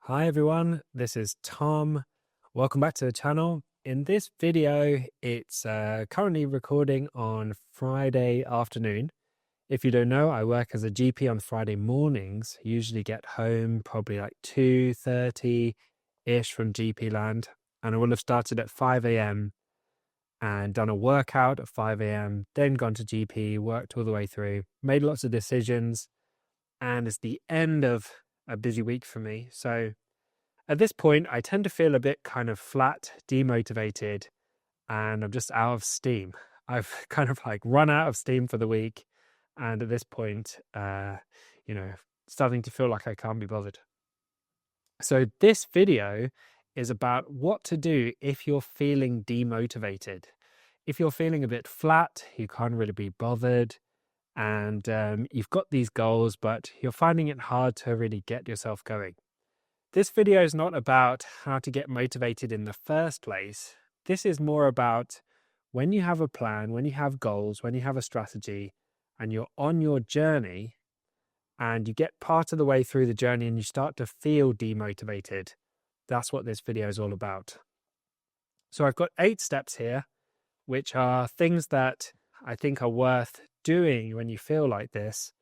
Hi everyone, this is Tom. Welcome back to the channel. In this video, it's currently recording on Friday afternoon. If you don't know, I work as a GP on Friday mornings. Usually get home probably like 2:30-ish from GP land. And I will have started at 5 a.m. and done a workout at 5 a.m., then gone to GP, worked all the way through, made lots of decisions. And it's the end of a busy week for me. So at this point, I tend to feel a bit kind of flat, demotivated, and I'm just out of steam. I've kind of like run out of steam for the week. And at this point, starting to feel like I can't be bothered. So this video is about what to do if you're feeling demotivated. If you're feeling a bit flat, you can't really be bothered, and you've got these goals, but you're finding it hard to really get yourself going. This video is not about how to get motivated in the first place. This is more about when you have a plan, when you have goals, when you have a strategy, and you're on your journey, and you get part of the way through the journey and you start to feel demotivated. That's what this video is all about. So I've got 8 steps here, which are things that I think are worth doing when you feel like this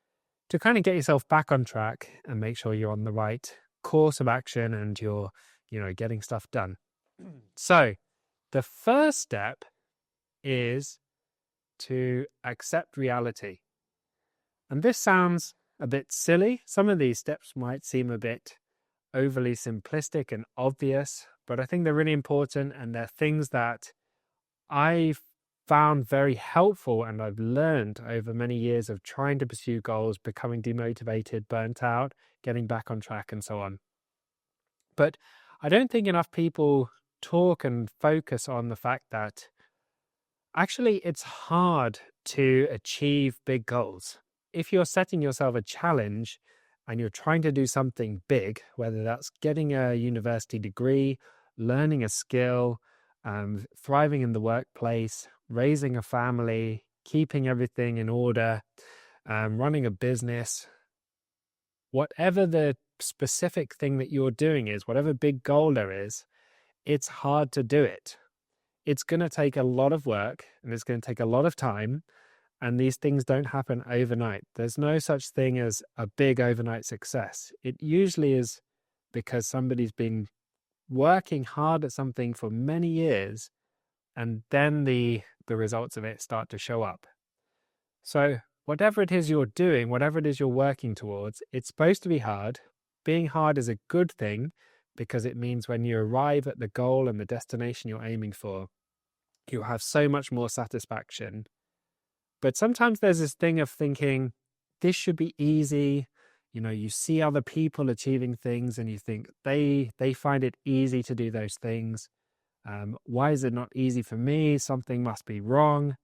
to kind of get yourself back on track and make sure you're on the right course of action and you're, getting stuff done. So the first step is to accept reality. And this sounds a bit silly. Some of these steps might seem a bit overly simplistic and obvious, but I think they're really important, and they're things that I've found very helpful and I've learned over many years of trying to pursue goals, becoming demotivated, burnt out, getting back on track, and so on. But I don't think enough people talk and focus on the fact that actually it's hard to achieve big goals. If you're setting yourself a challenge and you're trying to do something big, whether that's getting a university degree, learning a skill, thriving in the workplace, raising a family, keeping everything in order, running a business, whatever the specific thing that you're doing is, whatever big goal there is, it's hard to do it. It's going to take a lot of work and it's going to take a lot of time. And these things don't happen overnight. There's no such thing as a big overnight success. It usually is because somebody's been working hard at something for many years, and then the results of it start to show up. So whatever it is you're doing, whatever it is you're working towards, it's supposed to be hard. Being hard is a good thing because it means when you arrive at the goal and the destination you're aiming for, you'll have so much more satisfaction. But sometimes there's this thing of thinking, this should be easy. You see other people achieving things and you think they find it easy to do those things. Why is it not easy for me? Something must be wrong.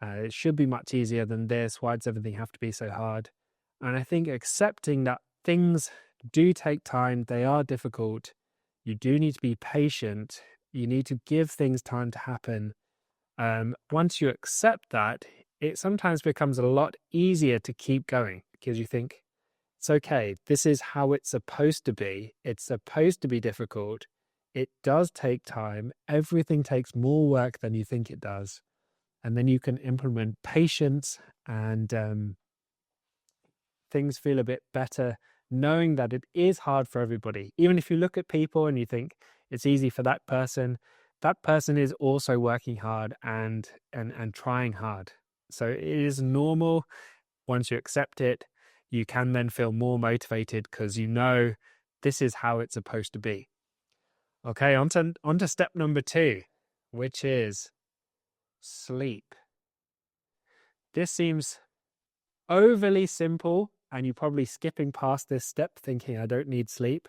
It should be much easier than this. Why does everything have to be so hard? And I think accepting that things do take time, they are difficult. You do need to be patient. You need to give things time to happen. Once you accept that, it sometimes becomes a lot easier to keep going because you think, it's okay, this is how it's supposed to be. It's supposed to be difficult. It does take time. Everything takes more work than you think it does. And then you can implement patience and things feel a bit better knowing that it is hard for everybody. Even if you look at people and you think it's easy for that person is also working hard and trying hard. So it is normal. Once you accept it, you can then feel more motivated because this is how it's supposed to be. Okay, on to step number 2, which is sleep. This seems overly simple, and you're probably skipping past this step thinking I don't need sleep,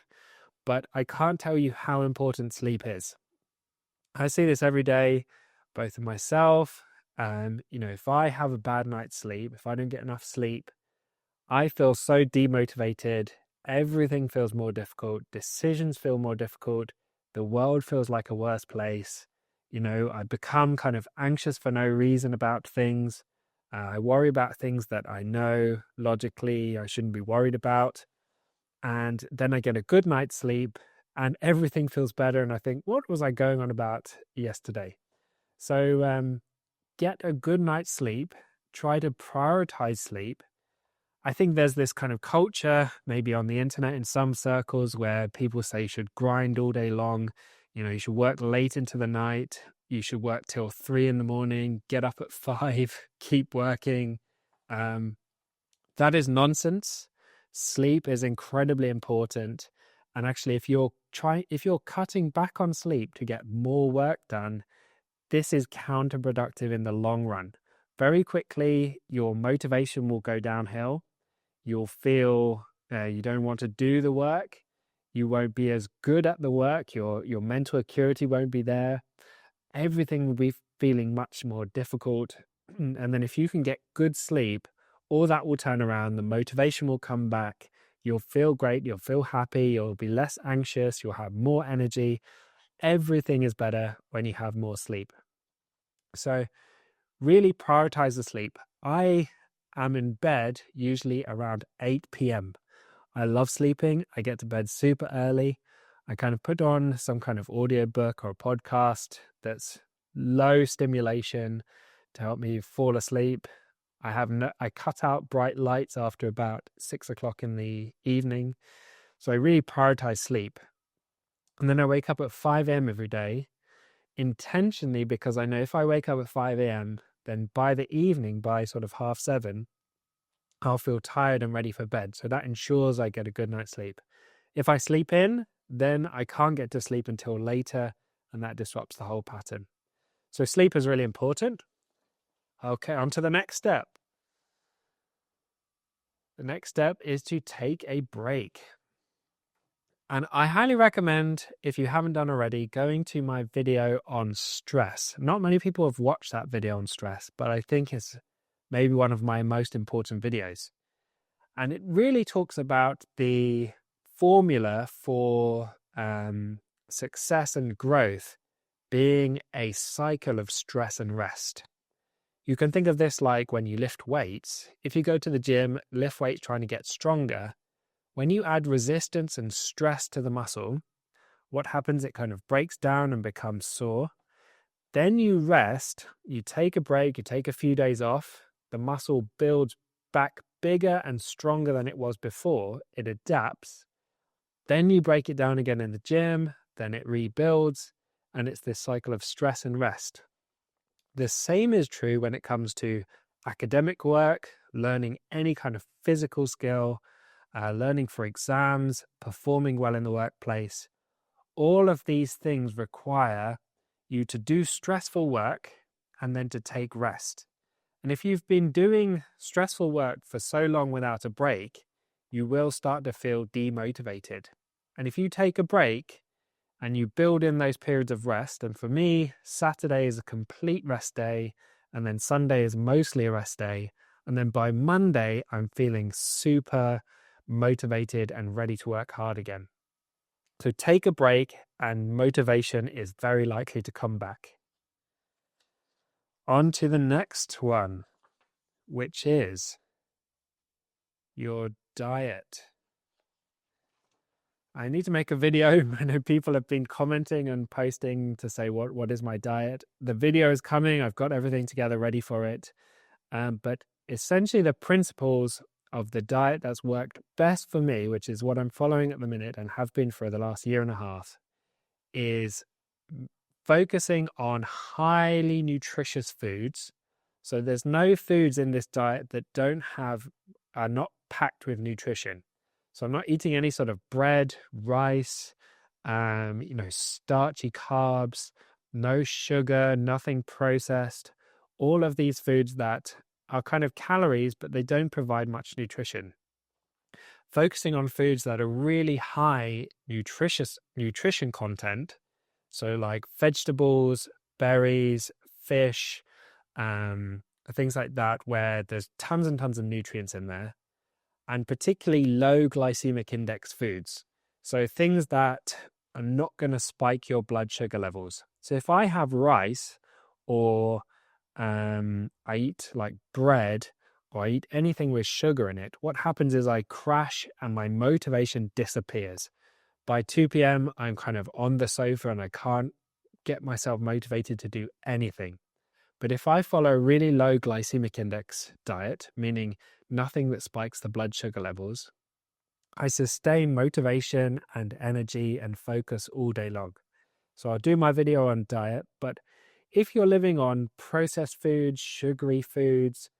but I can't tell you how important sleep is. I see this every day, both in myself. If I have a bad night's sleep, if I don't get enough sleep, I feel so demotivated. Everything feels more difficult. Decisions feel more difficult. The world feels like a worse place. I become kind of anxious for no reason about things. I worry about things that I know logically I shouldn't be worried about. And then I get a good night's sleep and everything feels better. And I think, what was I going on about yesterday? So get a good night's sleep, try to prioritize sleep. I think there's this kind of culture, maybe on the internet in some circles, where people say you should grind all day long. You should work late into the night. You should work till 3 a.m, get up at 5, keep working. That is nonsense. Sleep is incredibly important. And actually, if you're cutting back on sleep to get more work done, this is counterproductive in the long run. Very quickly, your motivation will go downhill. You'll feel you don't want to do the work. You won't be as good at the work. Your mental acuity won't be there. Everything will be feeling much more difficult. And then if you can get good sleep, all that will turn around. The motivation will come back. You'll feel great. You'll feel happy. You'll be less anxious. You'll have more energy. Everything is better when you have more sleep. So really prioritize the sleep. I am in bed usually around 8 p.m. I love sleeping. I get to bed super early. I kind of put on some kind of audiobook or podcast that's low stimulation to help me fall asleep. I cut out bright lights after about 6 o'clock in the evening. So I really prioritize sleep. And then I wake up at 5 a.m. every day intentionally, because I know if I wake up at 5 a.m., then by the evening, by sort of 7:30, I'll feel tired and ready for bed. So that ensures I get a good night's sleep. If I sleep in, then I can't get to sleep until later, and that disrupts the whole pattern. So sleep is really important. Okay, on to the next step. The next step is to take a break. And I highly recommend, if you haven't done already, going to my video on stress. Not many people have watched that video on stress, but I think it's maybe one of my most important videos. And it really talks about the formula for success and growth being a cycle of stress and rest. You can think of this like when you lift weights. If you go to the gym, lift weights trying to get stronger, when you add resistance and stress to the muscle, what happens? It kind of breaks down and becomes sore. Then you rest, you take a break, you take a few days off, the muscle builds back bigger and stronger than it was before, it adapts. Then you break it down again in the gym, then it rebuilds, and it's this cycle of stress and rest. The same is true when it comes to academic work, learning any kind of physical skill, learning for exams, performing well in the workplace. All of these things require you to do stressful work and then to take rest. And if you've been doing stressful work for so long without a break, you will start to feel demotivated. And if you take a break and you build in those periods of rest, and for me, Saturday is a complete rest day, and then Sunday is mostly a rest day, and then by Monday, I'm feeling super motivated and ready to work hard again. So take a break and motivation is very likely to come back. On to the next one, which is your diet. I need to make a video. I know people have been commenting and posting to say, what is my diet? The video is coming. I've got everything together ready for it. But essentially the principles of the diet that's worked best for me, which is what I'm following at the minute and have been for the last year and a half, is focusing on highly nutritious foods. So there's no foods in this diet that are not packed with nutrition. So I'm not eating any sort of bread, rice, starchy carbs, no sugar, nothing processed. All of these foods that are kind of calories, but they don't provide much nutrition. Focusing on foods that are really high nutrition content, so like vegetables, berries, fish, things like that, where there's tons and tons of nutrients in there, and particularly low glycemic index foods. So things that are not going to spike your blood sugar levels. So if I have rice or I eat like bread or I eat anything with sugar in it, what happens is I crash and my motivation disappears. By 2 p.m., I'm kind of on the sofa and I can't get myself motivated to do anything. But if I follow a really low glycemic index diet, meaning nothing that spikes the blood sugar levels, I sustain motivation and energy and focus all day long. So I'll do my video on diet, but if you're living on processed foods, sugary foods,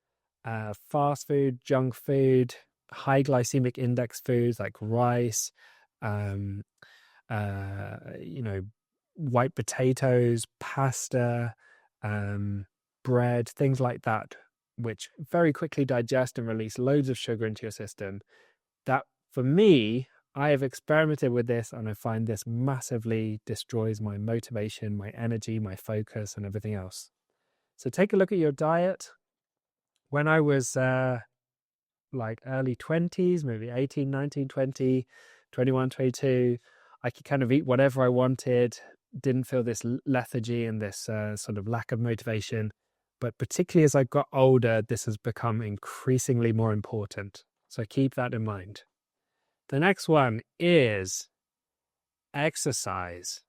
fast food, junk food, high glycemic index foods like rice, um, white potatoes, pasta, bread, things like that, which very quickly digest and release loads of sugar into your system. That, for me, I have experimented with this and I find this massively destroys my motivation, my energy, my focus, and everything else. So take a look at your diet. When I was like early 20s, maybe 18, 19, 20, 21, 22, I could kind of eat whatever I wanted, didn't feel this lethargy and this sort of lack of motivation. But particularly as I got older, this has become increasingly more important. So keep that in mind. The next one is exercise.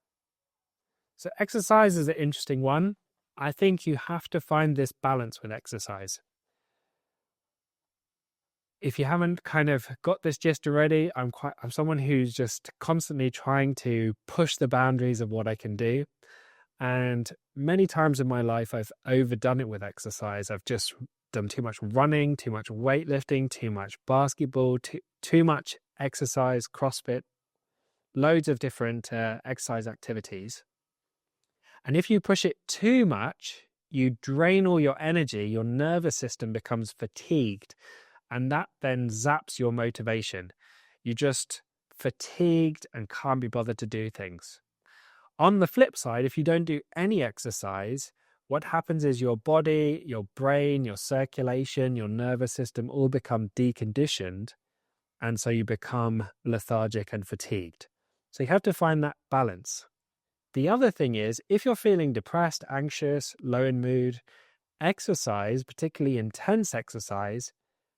So exercise is an interesting one. I think you have to find this balance with exercise. If you haven't kind of got this gist already, I'm someone who's just constantly trying to push the boundaries of what I can do. And many times in my life, I've overdone it with exercise. I've just done too much running, too much weightlifting, too much basketball, too much exercise, CrossFit, loads of different exercise activities. And if you push it too much, you drain all your energy, your nervous system becomes fatigued. And that then zaps your motivation. You're just fatigued and can't be bothered to do things. On the flip side, if you don't do any exercise, what happens is your body, your brain, your circulation, your nervous system all become deconditioned. And so you become lethargic and fatigued. So you have to find that balance. The other thing is, if you're feeling depressed, anxious, low in mood, exercise, particularly intense exercise,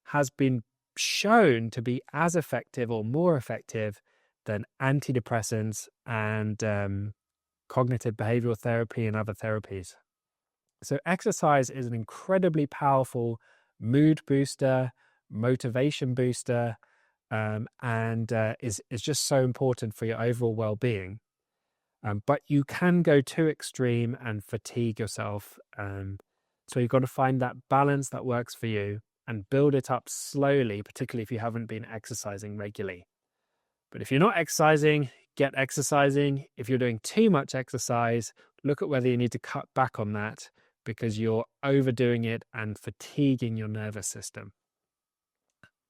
has been shown to be as effective or more effective than antidepressants and cognitive behavioral therapy and other therapies. So exercise is an incredibly powerful mood booster, motivation booster, and is just so important for your overall well-being. But you can go too extreme and fatigue yourself. So you've got to find that balance that works for you and build it up slowly, particularly if you haven't been exercising regularly. But if you're not exercising, get exercising. If you're doing too much exercise, look at whether you need to cut back on that because you're overdoing it and fatiguing your nervous system.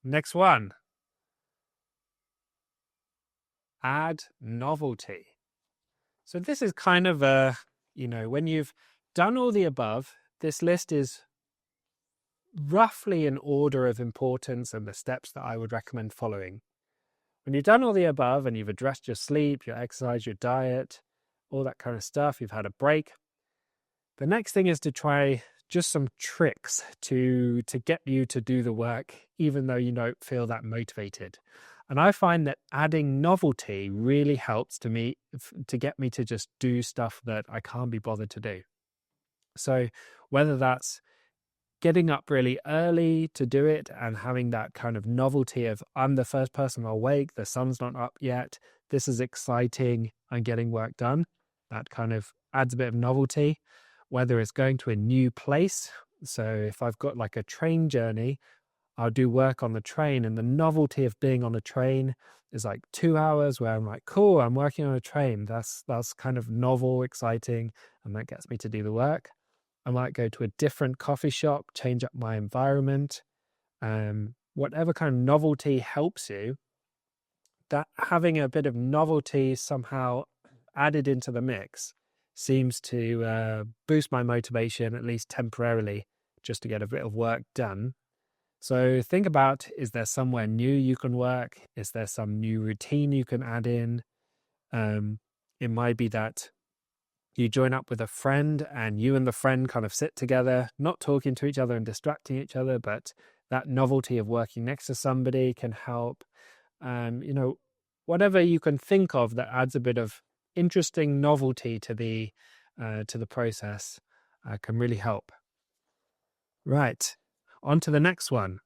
Next one. Add novelty. So this is kind of when you've done all the above, this list is roughly in order of importance and the steps that I would recommend following. When you've done all the above and you've addressed your sleep, your exercise, your diet, all that kind of stuff, you've had a break, the next thing is to try just some tricks to get you to do the work, even though you don't feel that motivated. And I find that adding novelty really helps to get me to just do stuff that I can't be bothered to do. So whether that's getting up really early to do it and having that kind of novelty of I'm the first person awake, the sun's not up yet, this is exciting, I'm getting work done. That kind of adds a bit of novelty. Whether it's going to a new place. So if I've got like a train journey, I'll do work on the train, and the novelty of being on a train is like 2 hours where I'm like, cool, I'm working on a train. That's kind of novel, exciting, and that gets me to do the work. I might go to a different coffee shop, change up my environment. Whatever kind of novelty helps you, that having a bit of novelty somehow added into the mix seems to boost my motivation, at least temporarily, just to get a bit of work done. So think about, is there somewhere new you can work? Is there some new routine you can add in? It might be that you join up with a friend and you and the friend kind of sit together, not talking to each other and distracting each other, but that novelty of working next to somebody can help. whatever you can think of that adds a bit of interesting novelty to the process can really help. Right, on to the next one.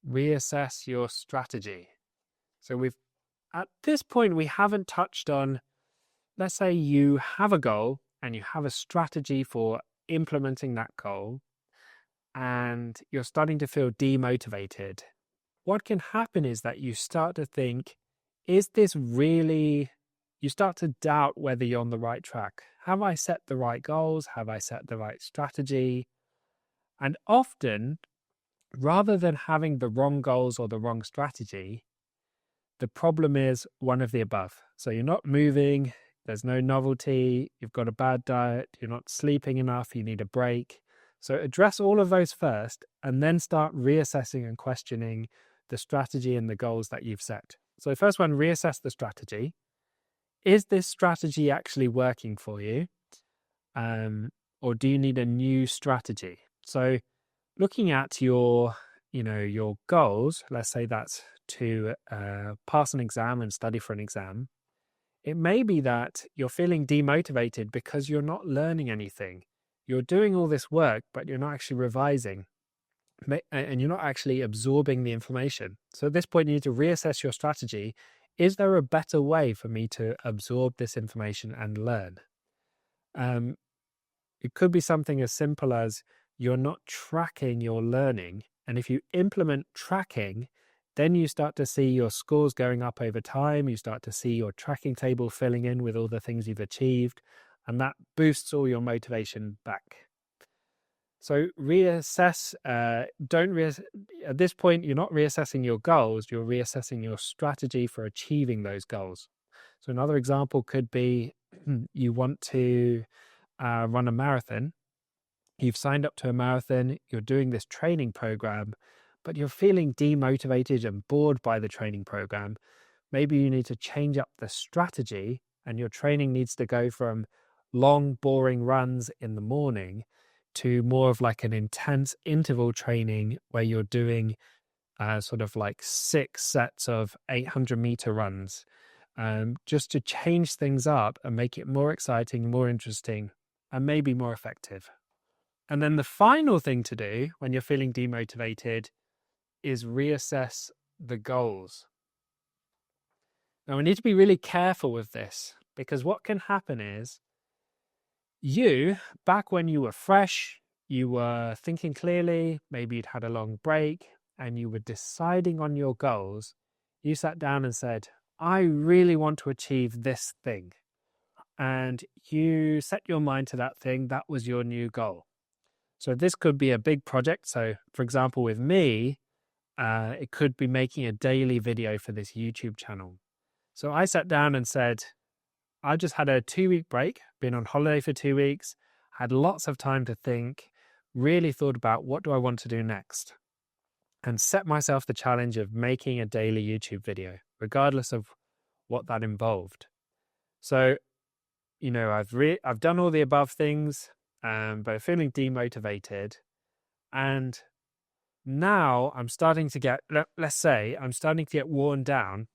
Reassess your strategy. So at this point, we haven't touched on, let's say you have a goal and you have a strategy for implementing that goal, and you're starting to feel demotivated. What can happen is that you start to think, is this really, you start to doubt whether you're on the right track. Have I set the right goals? Have I set the right strategy? And often, rather than having the wrong goals or the wrong strategy, the problem is one of the above. So you're not moving, there's no novelty, you've got a bad diet, you're not sleeping enough, you need a break. So address all of those first and then start reassessing and questioning the strategy and the goals that you've set. So first one, reassess the strategy. Is this strategy actually working for you? Or do you need a new strategy? So looking at your goals, let's say that's to pass an exam and study for an exam, it may be that you're feeling demotivated because you're not learning anything. You're doing all this work, but you're not actually revising, and you're not actually absorbing the information. So at this point, you need to reassess your strategy. Is there a better way for me to absorb this information and learn? It could be something as simple as you're not tracking your learning. And if you implement tracking, then you start to see your scores going up over time. You start to see your tracking table filling in with all the things you've achieved, and that boosts all your motivation back. So reassess, at this point, you're not reassessing your goals, you're reassessing your strategy for achieving those goals. So another example could be you want to run a marathon. You've signed up to a marathon, you're doing this training program, but you're feeling demotivated and bored by the training program. Maybe you need to change up the strategy, and your training needs to go from long, boring runs in the morning to more of like an intense interval training where you're doing sort of like 6 sets of 800-meter runs, just to change things up and make it more exciting, more interesting, and maybe more effective. And then the final thing to do when you're feeling demotivated is reassess the goals. Now, we need to be really careful with this, because what can happen is back when you were fresh, you were thinking clearly, maybe you'd had a long break and you were deciding on your goals. You sat down and said, I really want to achieve this thing. And you set your mind to that thing. That was your new goal. So this could be a big project. So for example, with me, it could be making a daily video for this YouTube channel. So I sat down and said, I just had a 2-week break, been on holiday for 2 weeks, had lots of time to think, really thought about what do I want to do next, and set myself the challenge of making a daily YouTube video, regardless of what that involved. So, I've done all the above things, but feeling demotivated. And now I'm starting to get, let's say, I'm starting to get worn down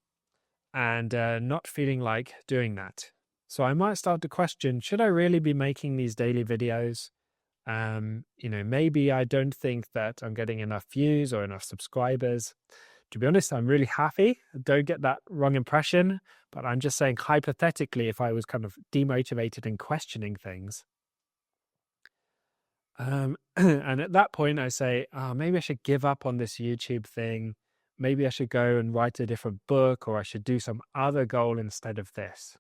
and not feeling like doing that. So I might start to question, should I really be making these daily videos? Maybe I don't think that I'm getting enough views or enough subscribers. To be honest, I'm really happy. Don't get that wrong impression, but I'm just saying hypothetically, if I was kind of demotivated and questioning things. And at that point I say, maybe I should give up on this YouTube thing. Maybe I should go and write a different book, or I should do some other goal instead of this.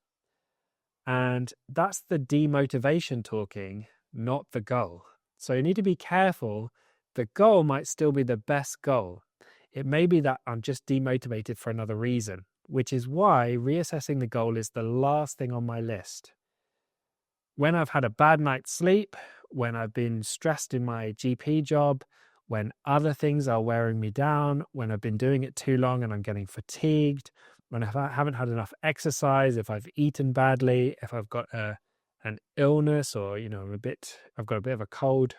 And that's the demotivation talking, not the goal. So you need to be careful. The goal might still be the best goal. It may be that I'm just demotivated for another reason, which is why reassessing the goal is the last thing on my list. When I've had a bad night's sleep, when I've been stressed in my GP job, when other things are wearing me down, when I've been doing it too long and I'm getting fatigued, when I haven't had enough exercise, if I've eaten badly, if I've got an illness, or I've got a bit of a cold,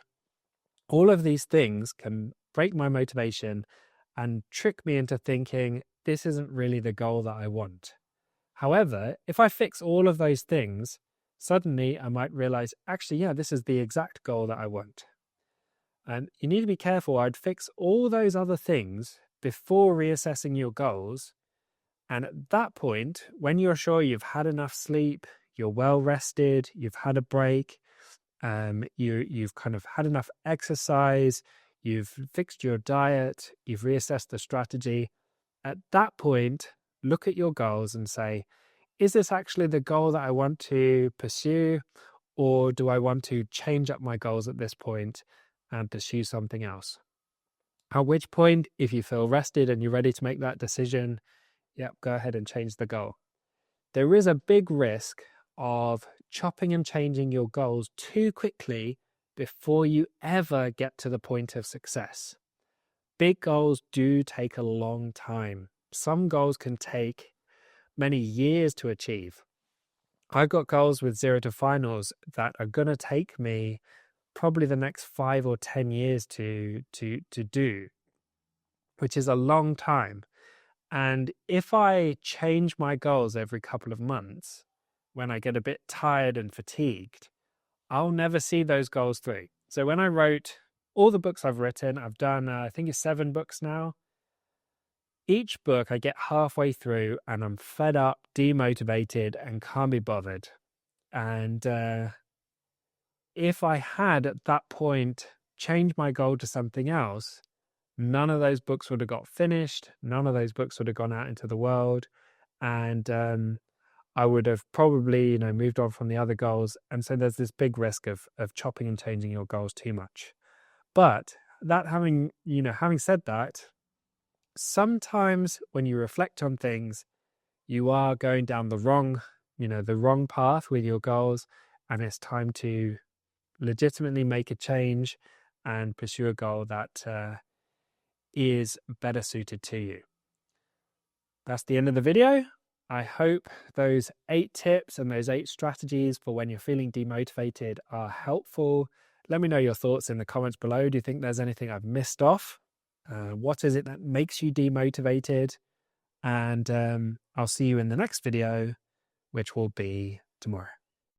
all of these things can break my motivation and trick me into thinking this isn't really the goal that I want. However, if I fix all of those things, suddenly I might realize, actually, yeah, this is the exact goal that I want. And you need to be careful. I'd fix all those other things before reassessing your goals. And at that point, when you're sure you've had enough sleep, you're well rested, you've had a break, you've kind of had enough exercise, you've fixed your diet, you've reassessed the strategy. At that point, look at your goals and say, is this actually the goal that I want to pursue? Or do I want to change up my goals at this point and pursue something else? At which point, if you feel rested and you're ready to make that decision, yep, go ahead and change the goal. There is a big risk of chopping and changing your goals too quickly before you ever get to the point of success. Big goals do take a long time. Some goals can take many years to achieve. I've got goals with 0 to finals that are going to take me probably the next 5 or 10 years to do, which is a long time. And if I change my goals every couple of months, when I get a bit tired and fatigued, I'll never see those goals through. So when I wrote all the books I've written, I've done, I think it's 7 books now. Each book I get halfway through and I'm fed up, demotivated, and can't be bothered. And if I had at that point changed my goal to something else, none of those books would have got finished. None of those books would have gone out into the world. And I would have probably, moved on from the other goals. And so there's this big risk of chopping and changing your goals too much. But that having said that, sometimes when you reflect on things, you are going down the wrong path with your goals, and it's time to legitimately make a change and pursue a goal that is better suited to you. That's the end of the video. I hope those 8 tips and those 8 strategies for when you're feeling demotivated are helpful. Let me know your thoughts in the comments below. Do you think there's anything I've missed off? What is it that makes you demotivated? And I'll see you in the next video, which will be tomorrow.